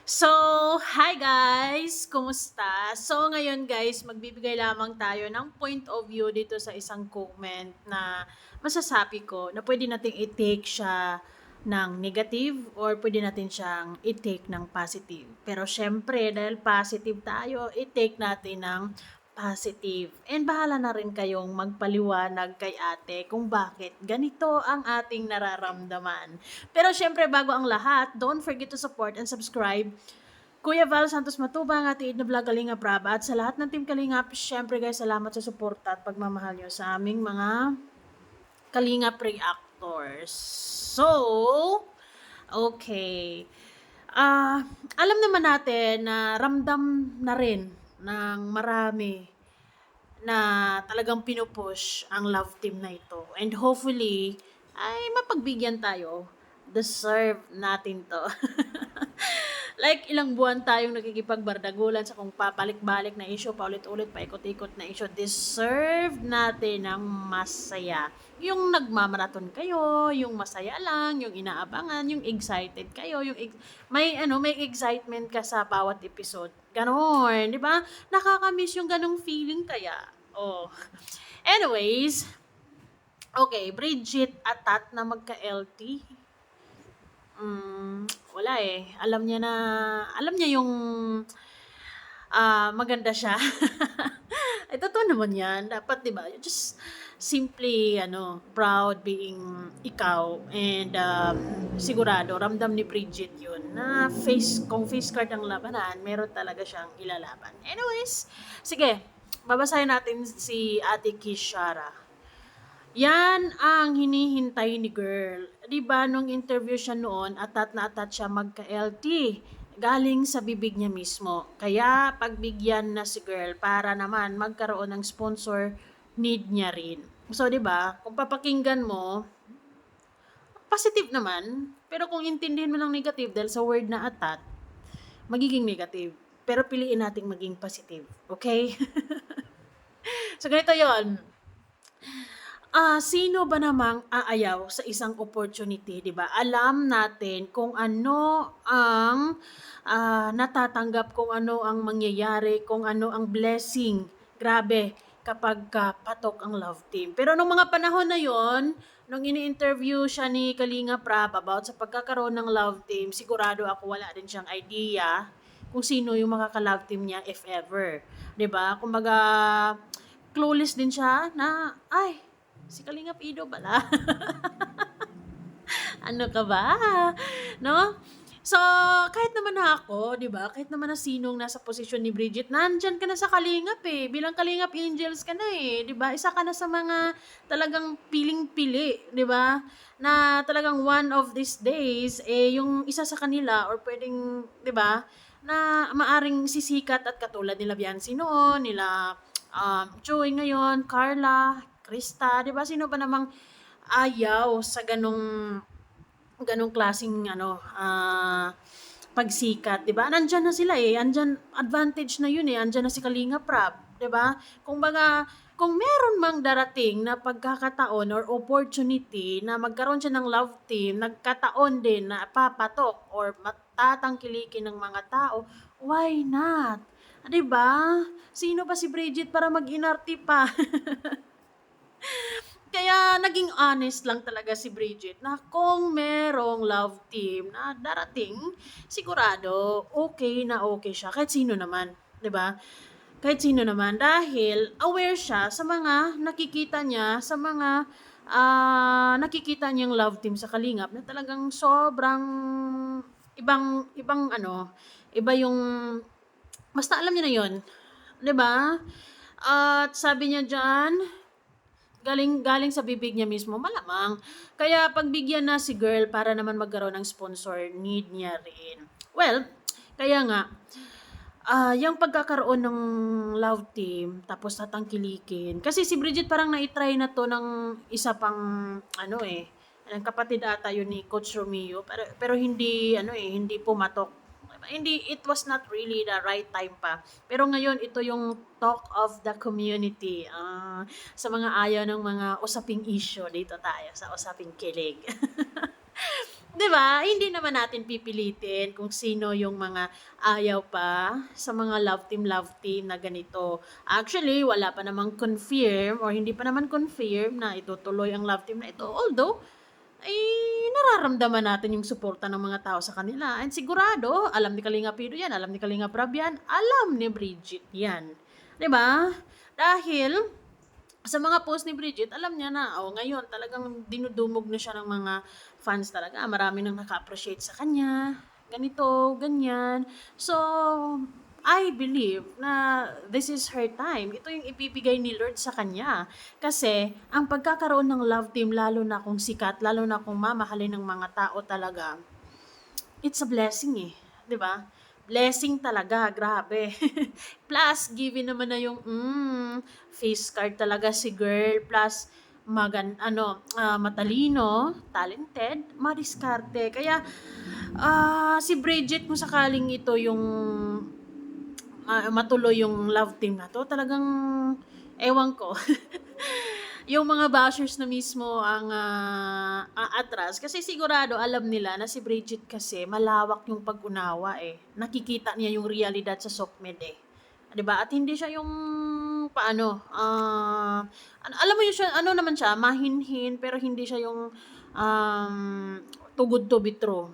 So, hi guys! Kumusta? So, ngayon guys, magbibigay lamang tayo ng point of view dito sa isang comment na masasabi ko na pwede nating i-take siya ng negative or pwede natin siyang i-take ng positive. Pero syempre, dahil positive tayo, i-take natin ng positive. And bahala na rin kayong magpaliwanag kay ate kung bakit ganito ang ating nararamdaman. Pero syempre, bago ang lahat, don't forget to support and subscribe Kuya Val Santos Matubang at Iid na Vlog Kalingap Rab. At sa lahat ng Team Kalingap, syempre guys, salamat sa suporta at pagmamahal nyo sa aming mga Kalingap Reactors. So, okay. Alam naman natin na ramdam na rin ng marami na talagang pinupush ang love team na ito. And hopefully, ay mapagbigyan tayo. Deserve natin to. Like ilang buwan tayong nakikipagbardagulan sa kung papalik-balik na issue, paulit-ulit, paikot-ikot na issue. Deserve natin ng masaya. Yung nagmamaraton kayo, yung masaya lang, yung inaabangan, yung excited kayo, may excitement ka sa bawat episode. Ganon, di ba? Nakakamiss yung ganong feeling kaya. Oh. Anyways, okay, Bridget Atat na magka-LT. Wala eh. Alam niya yung maganda siya. Ay, totoo naman yan. Dapat, di ba? Just simply, proud being ikaw. And sigurado, ramdam ni Bridget yun na kung face card ang labanan, meron talaga siyang ilalaban. Anyways, sige, babasahin natin si Ate Kishara. Yan ang hinihintay ni girl. 'Di ba nung interview siya noon, atat na atat siya magka-LT. Galing sa bibig niya mismo. Kaya pagbigyan na si girl para naman magkaroon ng sponsor, need niya rin. So 'di ba, kung papakinggan mo, positive naman. Pero kung intindihin mo ng negative dahil sa word na atat, magiging negative. Pero piliin nating maging positive. Okay? So ganito 'yon. Sino ba namang aayaw sa isang opportunity, 'di ba? Alam natin kung ano ang natatanggap, kung ano ang mangyayari, kung ano ang blessing. Grabe kapag patok ang love team. Pero nung mga panahon na 'yon, nung ini-interview siya ni Kalinga Prab about sa pagkakaroon ng love team, sigurado ako wala din siyang idea kung sino yung makaka-love team niya if ever. 'Di ba? Kumbaga clueless din siya na si Kalingap Ido pala. Ano ka ba? No? So, kahit naman na ako, 'di ba? Kahit naman na sinong nasa posisyon ni Bridget, nandyan ka na sa Kalingap eh. Bilang Kalingap Angels ka na eh, 'di ba? Isa ka na sa mga talagang piling-pili, 'di ba? Na talagang one of these days yung isa sa kanila or pwedeng, 'di ba? Na maaring sisikat at katulad nila Biancy noon, nila Joy ngayon, Carla, Krista, 'di ba? Sino ba namang ayaw sa ganong klaseng pagsikat, 'di ba? Nandiyan na sila eh. Andiyan advantage na 'yun eh. Andiyan na si Kalinga Prab, 'di ba? Kumbaga, kung meron mang darating na pagkakataon or opportunity na magkaroon siya ng love team, nagkataon din na papatok or matatangkilikin ng mga tao, why not? 'Di ba? Sino ba si Bridget para mag-inarte pa? Kaya naging honest lang talaga si Bridget na kung merong love team na darating, sigurado okay siya kahit sino naman, 'di ba? Kahit sino naman dahil aware siya sa mga nakikita niya, sa mga nakikita niyang love team sa Kalingap na talagang sobrang iba yung basta alam niyo na 'yon, 'di ba? At sabi niya diyan, galing sa bibig niya mismo, malamang. Kaya pagbigyan na si girl para naman magkaroon ng sponsor, need niya rin. Well, kaya nga, yung pagkakaroon ng love team, tapos tatangkilikin. Kasi si Bridget parang na-try na to ng isa pang, ng kapatid ata yun ni Coach Romeo, pero hindi, hindi pumatok. Hindi, it was not really the right time pa. Pero ngayon, ito yung talk of the community. Sa mga ayaw ng mga usaping issue, dito tayo sa usaping kilig. 'Di ba? Hindi naman natin pipilitin kung sino yung mga ayaw pa sa mga love team na ganito. Actually, wala pa namang confirm or hindi pa naman confirm na itutuloy ang love team na ito. Although, ay nararamdaman natin yung suporta ng mga tao sa kanila. And sigurado, alam ni Kalinga Pido yan, alam ni Kalinga Prab yan, alam ni Bridget yan. 'Di ba? Dahil sa mga post ni Bridget, alam niya na, oh, ngayon talagang dinudumog na siya ng mga fans talaga. Marami nang naka-appreciate sa kanya, ganito, ganyan. So, I believe na this is her time. Ito yung ipibigay ni Lord sa kanya. Kasi, ang pagkakaroon ng love team, lalo na kung sikat, lalo na kung mamahalin ng mga tao talaga, it's a blessing eh. 'Di ba? Blessing talaga, grabe. Plus, given naman na yung face card talaga si girl. Plus, matalino, talented, madiskarte. Kaya, si Bridget kung sakaling ito yung matuloy yung love team na to, talagang, ewan ko. Yung mga bashers na mismo ang atras. Kasi sigurado alam nila na si Bridget kasi malawak yung pag-unawa eh. Nakikita niya yung realidad sa Sokmed eh. 'Di ba? At hindi siya yung paano, alam mo yun siya, ano naman siya, mahinhin, pero hindi siya yung too good to be true.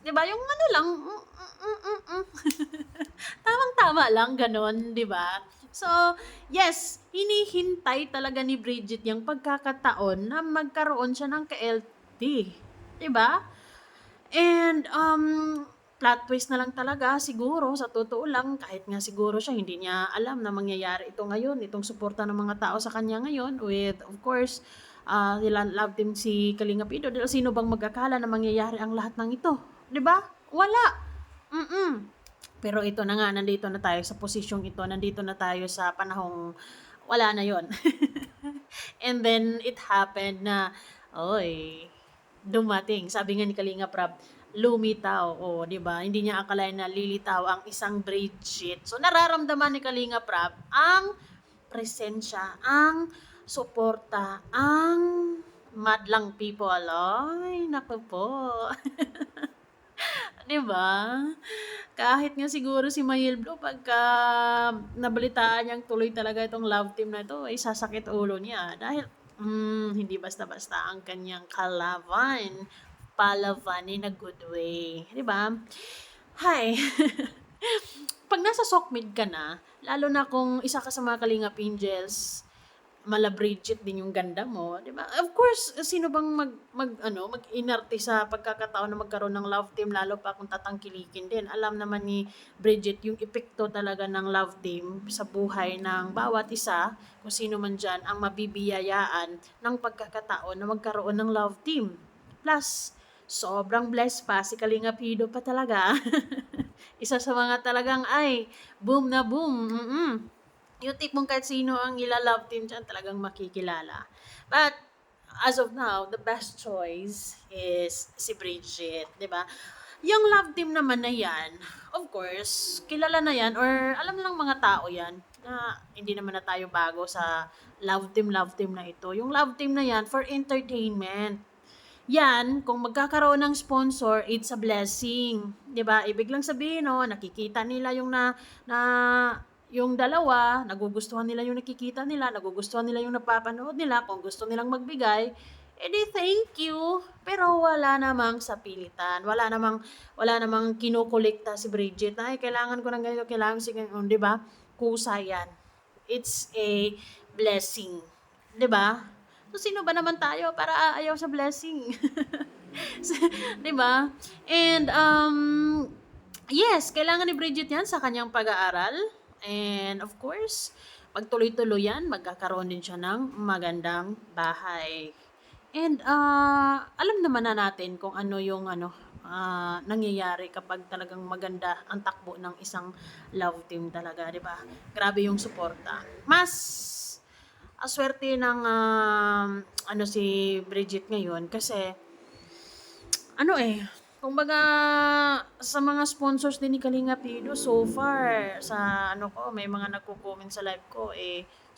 'Di ba? Yung ano lang, tamang-tama lang, ganon, di ba? So, yes, hinihintay talaga ni Bridget yung pagkakataon na magkaroon siya ng ka-LT. Di ba? And, plot twist na lang talaga, siguro, sa totoo lang, kahit nga siguro siya, hindi niya alam na mangyayari ito ngayon, itong suporta ng mga tao sa kanya ngayon, with, of course, nila love team si Kalinga Pido. Dahil sino bang magkakala na mangyayari ang lahat ng ito? Di ba? Wala. Pero ito na nga, nandito na tayo sa posisyong ito, nandito na tayo sa panahong wala na yon. And then, it happened na, oy, dumating. Sabi nga ni Kalinga Prab, lumitaw. O, di ba? Hindi niya akalain na lilitaw ang isang Bridget. So, nararamdaman ni Kalinga Prab ang presensya, ang suporta, ang madlang people. Ay, naku po. 'Di ba? Kahit nga siguro si Mayel Blue pagka nabalitaan niyang tuloy talaga itong love team na ito, ay sasakit ulo niya dahil hindi basta-basta ang kanyang kalaban. Palaban in a good way. 'Di ba? Hay. Pag nasa Sokmid ka na, lalo na kung isa ka sa mga Kalingap Angels, mala Bridget din yung ganda mo, 'di ba? Of course, sino bang mag-inarte sa pagkakataon na magkaroon ng love team lalo pa kung tatangkilikin din. Alam naman ni Bridget yung epekto talaga ng love team sa buhay ng bawat isa, kung sino man diyan ang mabibiyayaan ng pagkakataon na magkaroon ng love team. Plus, sobrang blessed pa si Kalinga Pido pa talaga. Isa sa mga talagang ay boom na boom. Yung tipong kahit sino ang ila-love team dyan, talagang makikilala. But, as of now, the best choice is si Bridget, di ba? Yung love team naman na yan, of course, kilala na yan, or alam lang mga tao yan, na hindi naman na tayo bago sa love team na ito. Yung love team na yan, for entertainment. Yan, kung magkakaroon ng sponsor, it's a blessing. 'Di ba? Ibig lang sabihin, no, nakikita nila yung na yung dalawa, nagugustuhan nila yung nakikita nila, nagugustuhan nila yung napapanood nila, kung gusto nilang magbigay, edi thank you. Pero wala namang sapilitan, wala namang kinukolekta si Bridget na, ay, kailangan ko ng ganito, kailangan si ganito, 'di ba? Kusa yan. It's a blessing. 'Di ba? So, sino ba naman tayo para aayaw sa blessing? 'Di ba? And, yes, kailangan ni Bridget yan sa kanyang pag-aaral. And, of course, pag tuloy-tuloy yan, magkakaroon din siya ng magandang bahay. And, alam naman na natin kung ano yung nangyayari kapag talagang maganda ang takbo ng isang love team talaga, di ba? Grabe yung suporta. Mas aswerte ng si Bridget ngayon kasi kumbaga sa mga sponsors din ni Kalinga Pido so far sa may mga nagko-comment sa live ko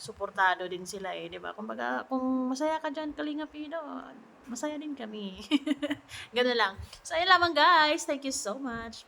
suportado din sila 'di ba? Kumbaga kung masaya ka diyan Kalinga Pido, masaya din kami. Gano'n lang. So, ayun lamang guys. Thank you so much.